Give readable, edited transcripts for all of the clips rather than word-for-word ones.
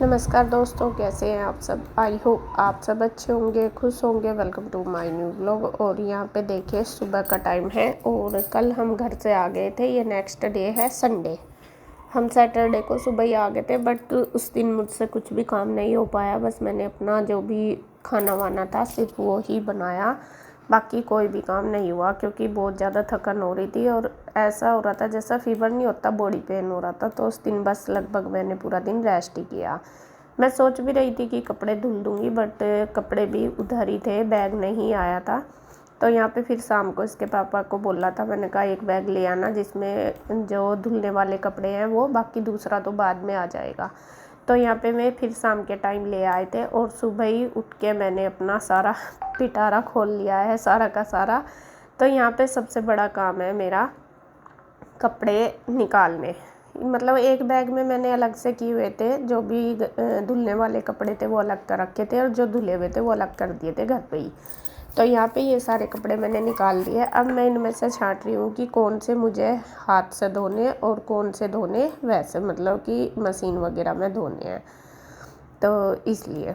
नमस्कार दोस्तों, कैसे हैं आप सब। आई होप आप सब अच्छे होंगे, खुश होंगे। Welcome to my new vlog. और यहाँ पे देखिए सुबह का टाइम है और कल हम घर से आ गए थे। ये नेक्स्ट डे है संडे। हम सैटरडे को सुबह ही आ गए थे, बट उस दिन मुझसे कुछ भी काम नहीं हो पाया। बस मैंने अपना जो भी खाना वाना था सिर्फ वो ही बनाया, बाकी कोई भी काम नहीं हुआ क्योंकि बहुत ज़्यादा थकान हो रही थी। और ऐसा हो रहा था जैसा फीवर नहीं होता, बॉडी पेन हो रहा था। तो उस दिन बस लगभग मैंने पूरा दिन रेस्ट ही किया। मैं सोच भी रही थी कि कपड़े धुल दूँगी, बट कपड़े भी उधर ही थे, बैग नहीं आया था। तो यहाँ पे फिर शाम को इसके पापा को बोला था, मैंने कहा एक बैग ले आना जिसमें जो धुलने वाले कपड़े हैं वो, बाकी दूसरा तो बाद में आ जाएगा। तो यहाँ पे मैं फिर शाम के टाइम ले आए थे और सुबह ही उठ के मैंने अपना सारा पिटारा खोल लिया है, सारा का सारा। तो यहाँ पे सबसे बड़ा काम है मेरा कपड़े निकालने। मतलब एक बैग में मैंने अलग से किए हुए थे, जो भी धुलने वाले कपड़े थे वो अलग कर रखे थे और जो धुले हुए थे वो अलग कर दिए थे घर पे ही। तो यहाँ पे ये सारे कपड़े मैंने निकाल दिए। अब मैं इनमें से छांट रही हूँ कि कौन से मुझे हाथ से धोने और कौन से धोने वैसे, मतलब कि मशीन वगैरह में धोने हैं। तो इसलिए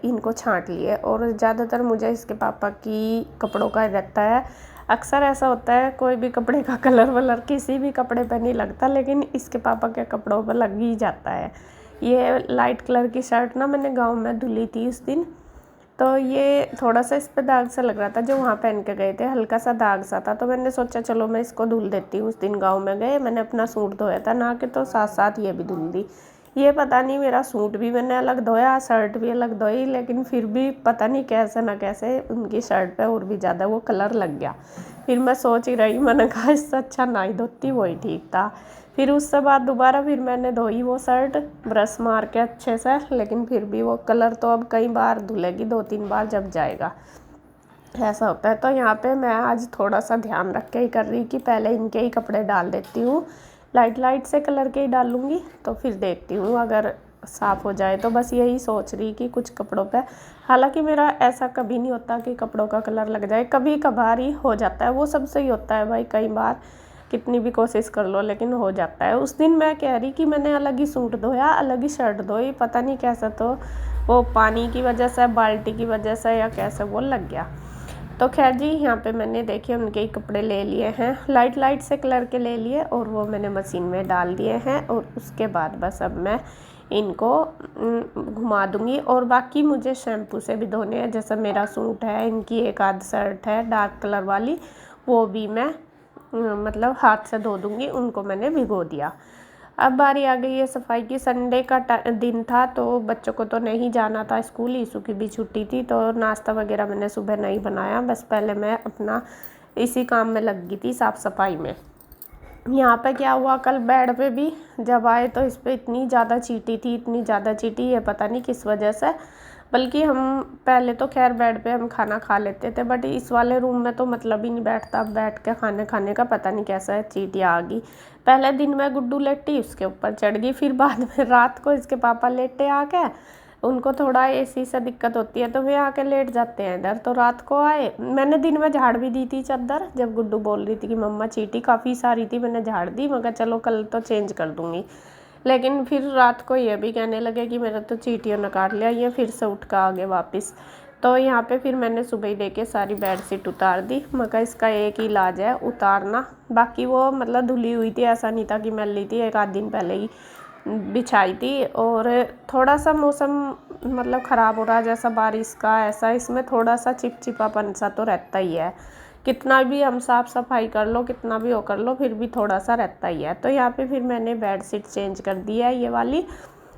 इनको छांट लिए। और ज़्यादातर मुझे इसके पापा की कपड़ों का रहता है। अक्सर ऐसा होता है कोई भी कपड़े का कलर वलर किसी भी कपड़े पर नहीं लगता, लेकिन इसके पापा के कपड़ों पर लग ही जाता है। ये लाइट कलर की शर्ट ना मैंने गांव में धुली थी उस दिन, तो ये थोड़ा सा इस पे दाग सा लग रहा था। जो वहाँ पहन के गए थे हल्का सा दाग सा था, तो मैंने सोचा चलो मैं इसको धुल देती हूँ। उस दिन गांव में गए, मैंने अपना सूट धोया था नहा के, तो साथ साथ ये भी धुल दी। ये पता नहीं मेरा सूट भी मैंने अलग धोया, शर्ट भी अलग धोई, लेकिन फिर भी पता नहीं कैसे ना कैसे उनकी शर्ट पे और भी ज़्यादा वो कलर लग गया। फिर मैं सोच ही रही, मैंने कहा इससे अच्छा ना ही धोती, वही ठीक था। फिर उससे बाद दोबारा फिर मैंने धोई वो शर्ट ब्रश मार के अच्छे से, लेकिन फिर भी वो कलर तो अब कई बार धुलेगी, 2-3 बार जब जाएगा, ऐसा होता है। तो यहाँ पे मैं आज थोड़ा सा ध्यान रख के ही कर रही कि पहले इनके ही कपड़े डाल देती हूँ, लाइट लाइट से कलर के ही डालूँगी, तो फिर देखती हूँ अगर साफ़ हो जाए। तो बस यही सोच रही कि कुछ कपड़ों पे, हालांकि मेरा ऐसा कभी नहीं होता कि कपड़ों का कलर लग जाए, कभी कभार ही हो जाता है। वो सबसे ही होता है भाई, कई बार कितनी भी कोशिश कर लो लेकिन हो जाता है। उस दिन मैं कह रही कि मैंने अलग ही सूट धोया, अलग ही शर्ट धोई, पता नहीं कैसे, तो वो पानी की वजह से, बाल्टी की वजह से या कैसे वो लग गया। तो खैर जी, यहाँ पे मैंने देखिए उनके ही कपड़े ले लिए हैं, लाइट लाइट से कलर के ले लिए और वो मैंने मशीन में डाल दिए हैं। और उसके बाद बस अब मैं इनको घुमा दूँगी। और बाकी मुझे शैम्पू से भी धोने हैं। जैसा मेरा सूट है, इनकी एक आध शर्ट है डार्क कलर वाली, वो भी मैं मतलब हाथ से धो दूँगी, उनको मैंने भिगो दिया। अब बारी आ गई है सफाई की। संडे का दिन था तो बच्चों को तो नहीं जाना था स्कूल, ईशू की भी छुट्टी थी, तो नाश्ता वगैरह मैंने सुबह नहीं बनाया। बस पहले मैं अपना इसी काम में लग गई थी, साफ़ सफाई में। यहाँ पे क्या हुआ, कल बेड पे भी जब आए तो इस पर इतनी ज़्यादा चींटी थी, इतनी ज़्यादा चींटी, ये पता नहीं किस वजह से। बल्कि हम पहले तो खैर बेड पे हम खाना खा लेते थे, बट इस वाले रूम में तो मतलब ही नहीं बैठता। अब बैठ के खाने का पता नहीं कैसा चींटियाँ आ गई। पहले दिन में गुड्डू लेटी, उसके ऊपर चढ़ गई, फिर बाद में रात को इसके पापा लेटे आके, उनको थोड़ा एसी से दिक्कत होती है तो वे आके लेट जाते हैं इधर। तो रात को आए, मैंने दिन में झाड़ भी दी थी चादर, जब गुड्डू बोल रही थी कि मम्मा चींटी काफ़ी सारी थी, मैंने झाड़ दी, मगर चलो कल तो चेंज कर दूँगी। लेकिन फिर रात को ये भी कहने लगे कि मेरा तो चींटियों ने काट लिया, ये फिर से उठ कर आ गए वापस। तो यहाँ पे फिर मैंने सुबह ही देके सारी बेडशीट उतार दी, मगर इसका एक ही इलाज है उतारना। बाकी वो मतलब धुली हुई थी, ऐसा नहीं था कि मैली थी, एक आध दिन पहले ही बिछाई थी। और थोड़ा सा मौसम मतलब ख़राब हो रहा है जैसा बारिश का, ऐसा इसमें थोड़ा सा चिपचिपापन सा तो रहता ही है। कितना भी हम साफ़ सफाई कर लो, कितना भी वो कर लो, फिर भी थोड़ा सा रहता ही है। तो यहाँ पे फिर मैंने बेडशीट चेंज कर दी है ये वाली।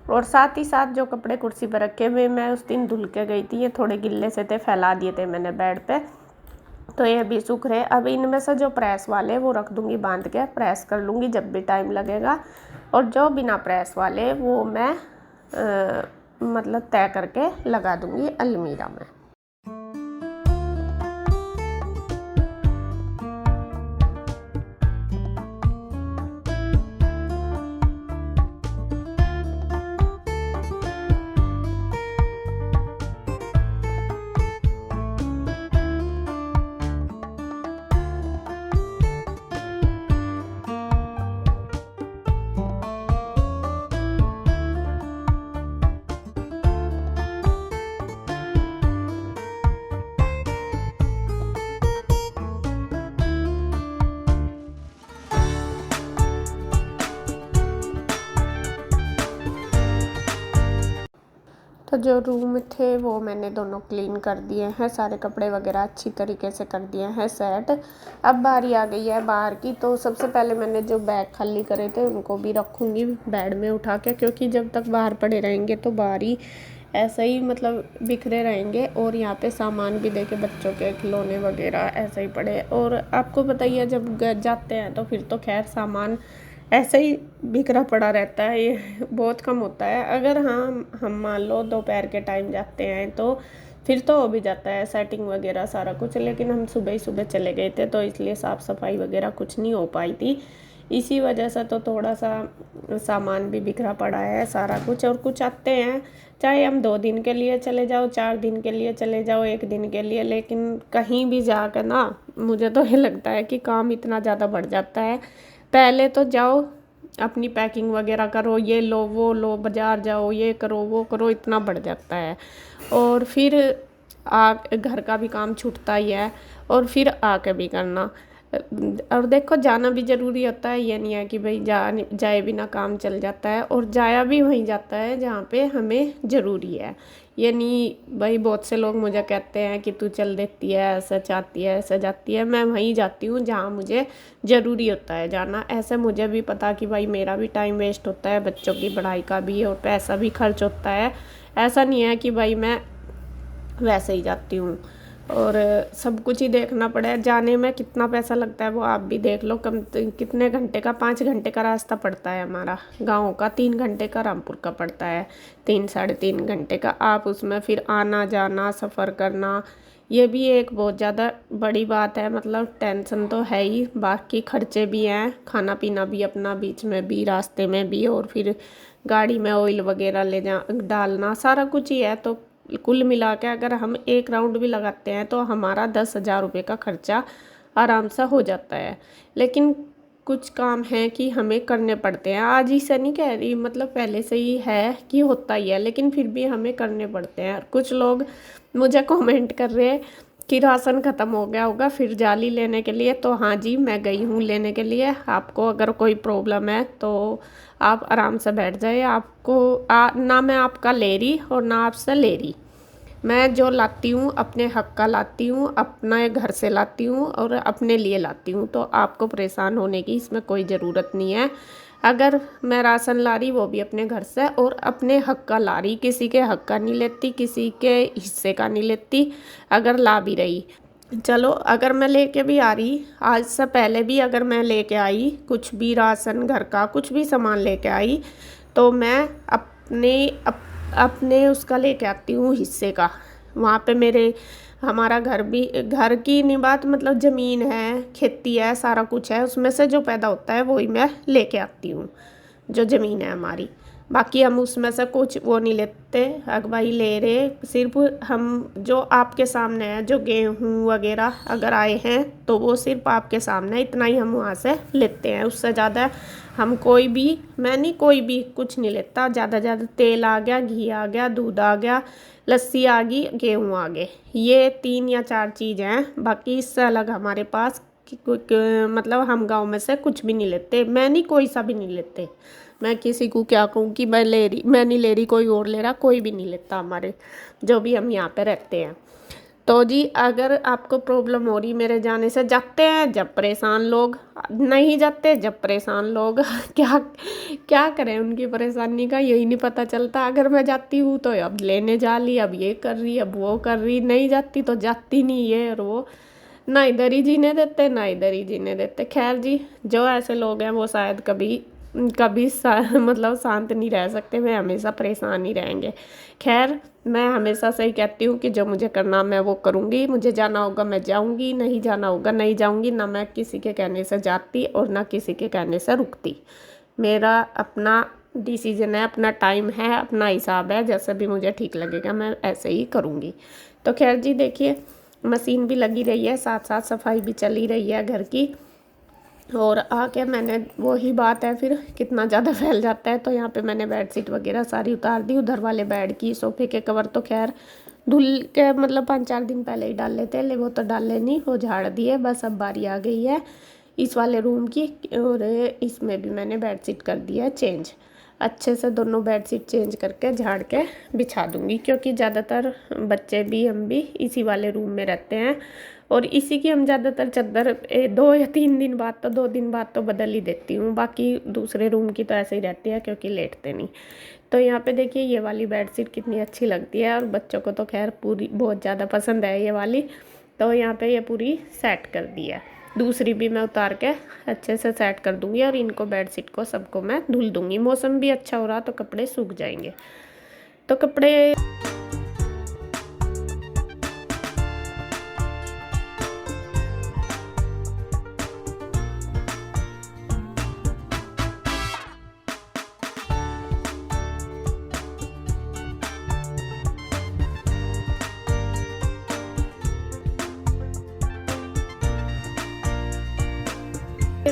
और साथ ही साथ जो कपड़े कुर्सी पर रखे हुए मैं उस दिन धुल के गई थी, ये थोड़े गिल्ले से थे, फैला दिए थे मैंने बेड पे, तो ये भी सूख रहे। अब इनमें से जो प्रेस वाले वो रख दूँगी, बांध के प्रेस कर लूँगी जब भी टाइम लगेगा। और जो बिना प्रेस वाले वो मैं मतलब तय करके लगा दूँगी अलमीरा में। तो जो रूम थे वो मैंने दोनों क्लीन कर दिए हैं, सारे कपड़े वगैरह अच्छी तरीके से कर दिए हैं सेट। अब बारी आ गई है बाहर की। तो सबसे पहले मैंने जो बैग खाली करे थे उनको भी रखूँगी बेड में उठा के, क्योंकि जब तक बाहर पड़े रहेंगे तो बाहर ही ऐसे ही मतलब बिखरे रहेंगे। और यहाँ पे सामान भी देखे, बच्चों के खिलौने वगैरह ऐसे ही पड़े। और आपको बताइए जब जाते हैं तो फिर तो खैर सामान ऐसे ही बिखरा पड़ा रहता है, ये बहुत कम होता है। अगर हम मान लो दोपहर के टाइम जाते हैं तो फिर तो हो भी जाता है सेटिंग वगैरह सारा कुछ, लेकिन हम सुबह ही सुबह चले गए थे तो इसलिए साफ़ सफाई वगैरह कुछ नहीं हो पाई थी। इसी वजह से तो थोड़ा सा सामान भी बिखरा पड़ा है सारा कुछ। और कुछ आते हैं, चाहे हम 2 दिन के लिए चले जाओ, 4 दिन के लिए चले जाओ, 1 दिन के लिए, लेकिन कहीं भी जाकर ना मुझे तो ये लगता है कि काम इतना ज़्यादा बढ़ जाता है। पहले तो जाओ अपनी पैकिंग वगैरह करो, ये लो वो लो, बाज़ार जाओ, ये करो वो करो, इतना बढ़ जाता है। और फिर घर का भी काम छूटता ही है, और फिर आके भी करना। और देखो जाना भी ज़रूरी होता है, ये नहीं है कि भाई जाए बिना काम चल जाता है। और जाया भी वहीं जाता है जहाँ पे हमें ज़रूरी है। ये नहीं भाई, बहुत से लोग मुझे कहते हैं कि तू चल देती है, ऐसा चाहती है, ऐसा जाती है। मैं वहीं जाती हूँ जहाँ मुझे ज़रूरी होता है जाना। ऐसे मुझे भी पता कि भाई मेरा भी टाइम वेस्ट होता है, बच्चों की पढ़ाई का भी, और पैसा भी खर्च होता है। ऐसा नहीं है कि भाई मैं वैसे ही जाती हूँ। और सब कुछ ही देखना पड़ा है। जाने में कितना पैसा लगता है वो आप भी देख लो। कितने घंटे का, 5 घंटे का रास्ता पड़ता है हमारा गांव का, 3 घंटे का रामपुर का पड़ता है, 3 साढ़े 3 घंटे का। आप उसमें फिर आना जाना सफ़र करना, ये भी एक बहुत ज़्यादा बड़ी बात है। मतलब टेंशन तो है ही, बाकी खर्चे भी हैं, खाना पीना भी अपना, बीच में भी, रास्ते में भी, और फिर गाड़ी में ऑयल वगैरह ले जा डालना, सारा कुछ ही है। तो कुल मिला के अगर हम एक राउंड भी लगाते हैं तो हमारा 10,000 रुपये का खर्चा आराम से हो जाता है। लेकिन कुछ काम हैं कि हमें करने पड़ते हैं। आज ही से नहीं कह रही, मतलब पहले से ही है कि होता ही है, लेकिन फिर भी हमें करने पड़ते हैं। कुछ लोग मुझे कमेंट कर रहे हैं कि राशन ख़त्म हो गया होगा फिर जाली लेने के लिए। तो हाँ जी, मैं गई हूँ लेने के लिए। आपको अगर कोई प्रॉब्लम है तो आप आराम से बैठ जाए। आपको ना मैं आपका ले रही और ना आपसे ले रही। मैं जो लाती हूँ अपने हक का लाती हूँ, अपने घर से लाती हूँ और अपने लिए लाती हूँ। तो आपको परेशान होने की इसमें कोई ज़रूरत नहीं है। अगर मैं राशन ला रही वो भी अपने घर से और अपने हक का ला रही, किसी के हक का नहीं लेती, किसी के हिस्से का नहीं लेती। अगर ला भी रही, चलो अगर मैं लेके भी आ रही, आज से पहले भी अगर मैं लेके आई कुछ भी राशन, घर का कुछ भी सामान लेके आई, तो मैं अपने उसका लेके आती हूँ हिस्से का। वहाँ पे हमारा घर भी, घर की नहीं बात, मतलब ज़मीन है, खेती है, सारा कुछ है, उसमें से जो पैदा होता है वही मैं लेके आती हूँ, जो ज़मीन है हमारी। बाकी हम उसमें से कुछ वो नहीं लेते, अगवाई ले रहे। सिर्फ हम जो आपके सामने है, जो गेहूँ वगैरह अगर आए हैं तो वो सिर्फ आपके सामने, इतना ही हम वहाँ से लेते हैं। उससे ज़्यादा हम मैं नहीं कोई भी कुछ नहीं लेता। ज़्यादा तेल आ गया, घी आ गया, दूध आ गया, लस्सी आ गई, गेहूँ आ गए, ये 3 या 4 चीज़ हैं। बाकी इससे अलग हमारे पास मतलब हम गांव में से कुछ भी नहीं लेते। मैं नहीं कोई सा भी नहीं लेते। मैं किसी को क्या कहूँ कि मैं नहीं ले रही, कोई और ले रहा, कोई भी नहीं लेता हमारे, जो भी हम यहाँ पे रहते हैं। तो जी अगर आपको प्रॉब्लम हो रही मेरे जाने से, जाते हैं जब परेशान लोग, नहीं जाते जब परेशान लोग क्या क्या करें, उनकी परेशानी का यही नहीं पता चलता। अगर मैं जाती हूँ तो अब लेने जा ली, अब ये कर रही, अब वो कर रही, नहीं जाती तो जाती नहीं, ये और वो, ना इधर ही जीने देते ना इधर ही जीने देते। खैर जी, जो ऐसे लोग हैं वो शायद कभी मतलब शांत नहीं रह सकते, वे हमेशा परेशान ही रहेंगे। खैर मैं हमेशा से ही कहती हूँ कि जो मुझे करना मैं वो करूँगी, मुझे जाना होगा मैं जाऊँगी, नहीं जाना होगा नहीं जाऊँगी। ना मैं किसी के कहने से जाती और ना किसी के कहने से रुकती। मेरा अपना डिसीजन है, अपना टाइम है, अपना हिसाब है, जैसे भी मुझे ठीक लगेगा मैं ऐसे ही करूँगी। तो खैर जी देखिए, मशीन भी लगी रही है, साथ साथ सफाई भी चली रही है घर की। और आके मैंने, वही बात है फिर कितना ज़्यादा फैल जाता है। तो यहाँ पे मैंने बेडशीट वगैरह सारी उतार दी। उधर वाले बेड की, सोफ़े के कवर तो खैर धुल के मतलब 5-4 दिन पहले ही डाल लेते हैं, वो तो डाले नहीं, वो झाड़ दिए। बस अब बारी आ गई है इस वाले रूम की, और इसमें भी मैंने बेडशीट कर दी है चेंज। अच्छे से दोनों बेडशीट चेंज करके झाड़ के बिछा दूँगी, क्योंकि ज़्यादातर बच्चे भी हम भी इसी वाले रूम में रहते हैं और इसी की हम ज़्यादातर चादर 2 या 3 दिन बाद तो 2 दिन बाद तो बदल ही देती हूँ। बाकी दूसरे रूम की तो ऐसे ही रहती है क्योंकि लेटते नहीं। तो यहाँ पे देखिए ये वाली बेडशीट कितनी अच्छी लगती है और बच्चों को तो खैर पूरी बहुत ज़्यादा पसंद है ये वाली। तो यहाँ पे ये पूरी सेट कर दी है। दूसरी भी मैं उतार के अच्छे से सेट कर दूँगी और इनको बेडशीट को सबको मैं धुल दूँगी। मौसम भी अच्छा हो रहा तो कपड़े सूख जाएंगे। तो कपड़े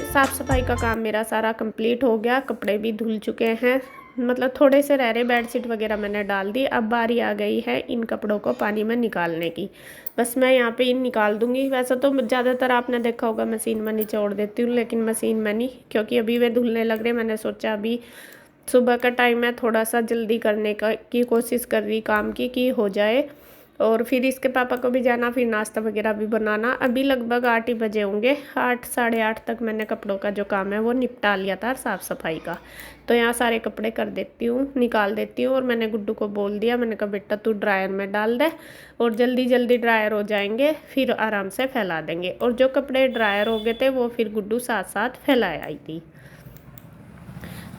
साफ़ सफाई का काम मेरा सारा कंप्लीट हो गया, कपड़े भी धुल चुके हैं, मतलब थोड़े से रह रहे, बेडशीट वगैरह मैंने डाल दी। अब बारी आ गई है इन कपड़ों को पानी में निकालने की। बस मैं यहाँ पे इन निकाल दूँगी। वैसे तो ज़्यादातर आपने देखा होगा मशीन में निचोड़ देती हूँ, लेकिन मशीन में नहीं, क्योंकि अभी वे धुलने लग रहे। मैंने सोचा अभी सुबह का टाइम है, थोड़ा सा जल्दी करने की कोशिश कर रही काम की कि हो जाए, और फिर इसके पापा को भी जाना, फिर नाश्ता वगैरह भी बनाना। अभी लगभग 8 ही बजे होंगे, 8 साढ़े 8 तक मैंने कपड़ों का जो काम है वो निपटा लिया था साफ़ सफाई का। तो यहाँ सारे कपड़े कर देती हूँ, निकाल देती हूँ। और मैंने गुड्डू को बोल दिया, मैंने कहा बेटा तू ड्रायर में डाल दे और जल्दी जल्दी ड्रायर हो जाएंगे, फिर आराम से फैला देंगे। और जो कपड़े ड्रायर हो गए थे वो फिर गुड्डू साथ साथ फैला आई थी।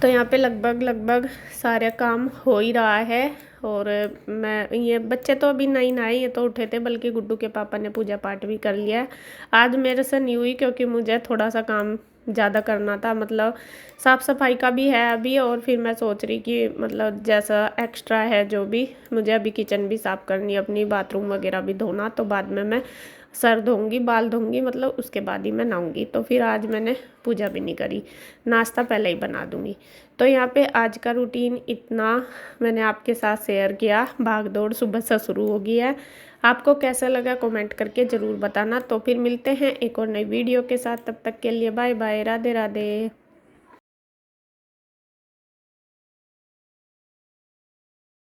तो यहाँ पे लगभग सारा काम हो ही रहा है। और मैं ये बच्चे तो अभी नहीं नहाए, ये तो उठे थे, बल्कि गुड्डू के पापा ने पूजा पाठ भी कर लिया है। आज मेरे से नहीं हुई क्योंकि मुझे थोड़ा सा काम ज़्यादा करना था, मतलब साफ़ सफाई का भी है अभी। और फिर मैं सोच रही कि मतलब जैसा एक्स्ट्रा है जो भी, मुझे अभी किचन भी साफ़ करनी, अपनी बाथरूम वगैरह भी धोना, तो बाद में मैं सर धोऊंगी, बाल धोऊंगी, मतलब उसके बाद ही मैं नहाऊंगी। तो फिर आज मैंने पूजा भी नहीं करी, नाश्ता पहले ही बना दूंगी। तो यहाँ पे आज का रूटीन इतना मैंने आपके साथ शेयर किया। भाग दौड़ सुबह से शुरू हो गई है। आपको कैसा लगा कमेंट करके ज़रूर बताना। तो फिर मिलते हैं एक और नई वीडियो के साथ, तब तक के लिए बाय बाय, राधे राधे।